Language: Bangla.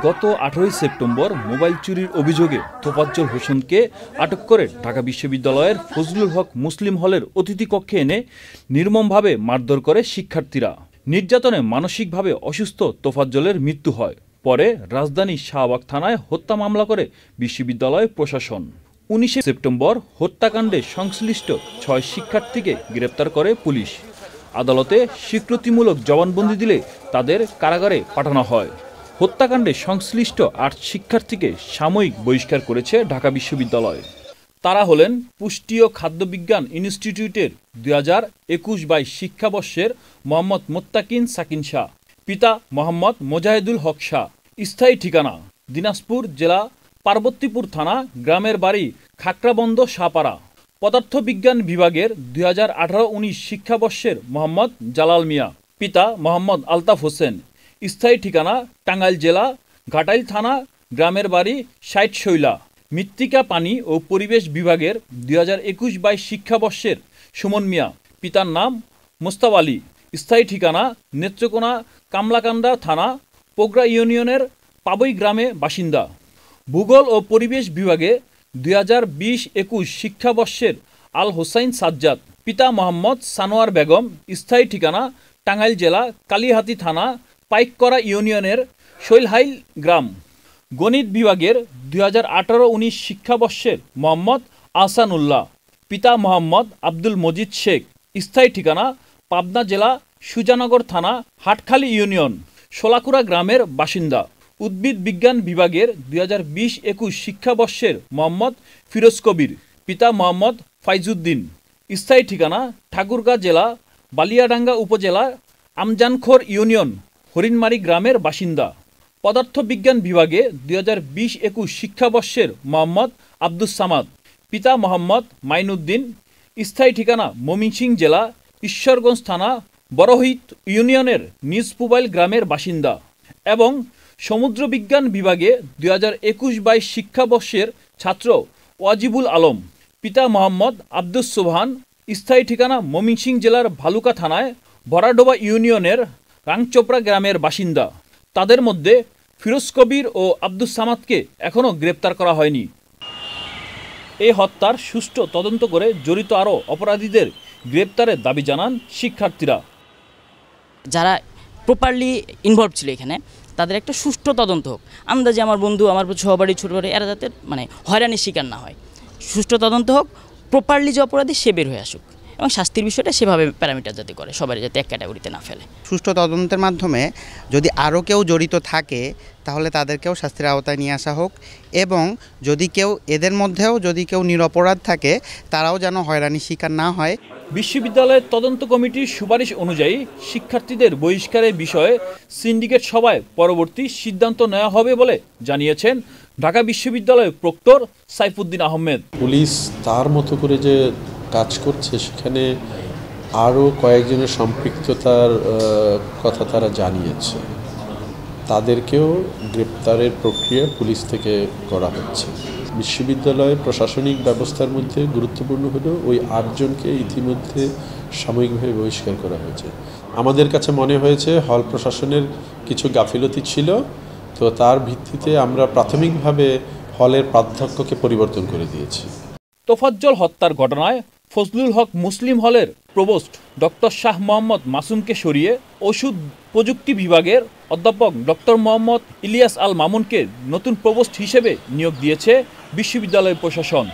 গত 18 সেপ্টেম্বর মোবাইল চুরির অভিযোগে তোফাজ্জল হোসেনকে আটক করে ঢাকা বিশ্ববিদ্যালয়ের ফজলুল হক মুসলিম হলের অতিথি কক্ষে এনে নির্মমভাবে মারধর করে শিক্ষার্থীরা। নির্যাতনে মানসিকভাবে অসুস্থ তোফাজ্জলের মৃত্যু হয়। পরে রাজধানীর শাহবাগ থানায় হত্যা মামলা করে বিশ্ববিদ্যালয় প্রশাসন। 19 সেপ্টেম্বর হত্যাকাণ্ডে সংশ্লিষ্ট 6 শিক্ষার্থীকে গ্রেপ্তার করে পুলিশ। আদালতে স্বীকৃতিমূলক জবানবন্দি দিলে তাদের কারাগারে পাঠানো হয়। হত্যাকাণ্ডে সংশ্লিষ্ট 8 শিক্ষার্থীকে সাময়িক বহিষ্কার করেছে ঢাকা বিশ্ববিদ্যালয়। তারা হলেন পুষ্টি ও খাদ্য বিজ্ঞান ইনস্টিটিউটের 2021-22 শিক্ষাবর্ষের মোহাম্মদ মোত্তাকিন সাকিন শাহ, পিতা মোহাম্মদ মোজাহিদুল হক শাহ, স্থায়ী ঠিকানা দিনাজপুর জেলা পার্বতীপুর থানা, গ্রামের বাড়ি খাকড়াবন্দ শাহপাড়া। পদার্থবিজ্ঞান বিভাগের 2018-19 শিক্ষাবর্ষের মোহাম্মদ জালাল মিয়া, পিতা মোহাম্মদ আলতাফ হোসেন, স্থায়ী ঠিকানা টাঙ্গাইল জেলা ঘাটাইল থানা, গ্রামের বাড়ি ষাট শৈলা। মৃত্তিকা পানি ও পরিবেশ বিভাগের 2021-22 শিক্ষাবর্ষের সুমন মিয়া, পিতার নাম মোস্তাব আলী, স্থায়ী ঠিকানা নেত্রকোনা কামলাকান্দা থানা, পোগরা ইউনিয়নের পাবই গ্রামে বাসিন্দা। ভূগোল ও পরিবেশ বিভাগে 2020-21 শিক্ষাবর্ষের আল হোসাইন সাজ্জাদ, পিতা মোহাম্মদ সানোয়ার বেগম, স্থায়ী ঠিকানা টাঙ্গাইল জেলা কালিহাতী থানা, পাইককরা ইউনিয়নের শৈলহাইল গ্রাম। গণিত বিভাগের 2018-19 শিক্ষাবর্ষের মোহাম্মদ আহসানুল্লাহ, পিতা মোহাম্মদ আব্দুল মজিদ শেখ, স্থায়ী ঠিকানা পাবনা জেলা সুজানগর থানা, হাটখালী ইউনিয়ন শোলাকুড়া গ্রামের বাসিন্দা। উদ্ভিদ বিজ্ঞান বিভাগের 2020-21 শিক্ষাবর্ষের মোহাম্মদ ফিরোজ কবির, পিতা মোহাম্মদ ফাইজুদ্দিন, স্থায়ী ঠিকানা ঠাকুরগাঁ জেলা বালিয়াডাঙ্গা উপজেলা আমজানখোর ইউনিয়ন হরিণমারি গ্রামের বাসিন্দা। পদার্থবিজ্ঞান বিভাগে 2020-21 শিক্ষাবর্ষের মোহাম্মদ আব্দুস সামাদ, পিতা মোহাম্মদ মাইনুদ্দিন, স্থায়ী ঠিকানা ময়মনসিংহ জেলা ঈশ্বরগঞ্জ থানা বড়হিত ইউনিয়নের নিজপুবাইল গ্রামের বাসিন্দা। এবং সমুদ্রবিজ্ঞান বিভাগে 2021-22 শিক্ষাবর্ষের ছাত্র ওয়াজিবুল আলম, পিতা মোহাম্মদ আব্দুস সোবহান, স্থায়ী ঠিকানা ময়মনসিংহ জেলার ভালুকা থানায় ভরাডোবা ইউনিয়নের রাংচোপড়া গ্রামের বাসিন্দা। তাদের মধ্যে ফিরোজ কবির ও আব্দুস সামাদকে এখনও গ্রেপ্তার করা হয়নি। এই হত্যার সুষ্ঠু তদন্ত করে জড়িত আরও অপরাধীদের গ্রেপ্তারের দাবি জানান শিক্ষার্থীরা। যারা প্রপারলি ইনভলভ ছিল এখানে তাদের একটা সুষ্ঠু তদন্ত হোক। আন্দাজে আমার বন্ধু, আমার সহবাড়ি, ছোটো বাড়ি, এরা যাতে হয়রানির শিকার না হয়। সুষ্ঠু তদন্ত হোক, প্রপারলি যে অপরাধী সে বের হয়ে আসুক, এবং শাস্তির বিষয়টা সেভাবে প্যারামিটার যাতে করে, সবাই যাতে এক ক্যাটাগরিতে না ফেলে। সুষ্ঠু তদন্তের মাধ্যমে যদি আরও কেউ জড়িত থাকে তাহলে তাদেরকেও শাস্তির আওতায় নিয়ে আসা হোক, এবং যদি কেউ এদের মধ্যেও যদি কেউ নিরপরাধ থাকে তারাও যেন হয়রানির শিকার না হয়। বিশ্ববিদ্যালয়ের তদন্ত কমিটির সুপারিশ অনুযায়ী শিক্ষার্থীদের বহিষ্কারের বিষয়ে সিন্ডিকেট সভায় পরবর্তী সিদ্ধান্ত নেওয়া হবে বলে জানিয়েছেন ঢাকা বিশ্ববিদ্যালয়ের প্রক্টর সাইফুদ্দিন আহমেদ। পুলিশ তার মতো করে যে কাজ করছে সেখানে আরও কয়েকজনের সম্পৃক্ততার কথা তারা জানিয়েছে, তাদেরকেও গ্রেপ্তারের প্রক্রিয়া পুলিশ থেকে করা হচ্ছে। বিশ্ববিদ্যালয়ের প্রশাসনিক ব্যবস্থার মধ্যে গুরুত্বপূর্ণ হলো ওই 8 জনকে ইতিমধ্যে সাময়িকভাবে বহিষ্কার করা হয়েছে। আমাদের কাছে মনে হয়েছে হল প্রশাসনের কিছু গাফিলতি ছিল, তো তার ভিত্তিতে আমরা প্রাথমিকভাবে হলের প্রাধ্যক্ষকে পরিবর্তন করে দিয়েছি। তোফাজ্জল হত্যার ঘটনায় ফজলুল হক মুসলিম হলের প্রভোস্ট ডক্টর শাহ মোহাম্মদ মাসুমকে সরিয়ে ওষুধ প্রযুক্তি বিভাগের অধ্যাপক ডক্টর মোহাম্মদ ইলিয়াস আল মামুনকে নতুন প্রভোস্ট হিসেবে নিয়োগ দিয়েছে বিশ্ববিদ্যালয় প্রশাসন।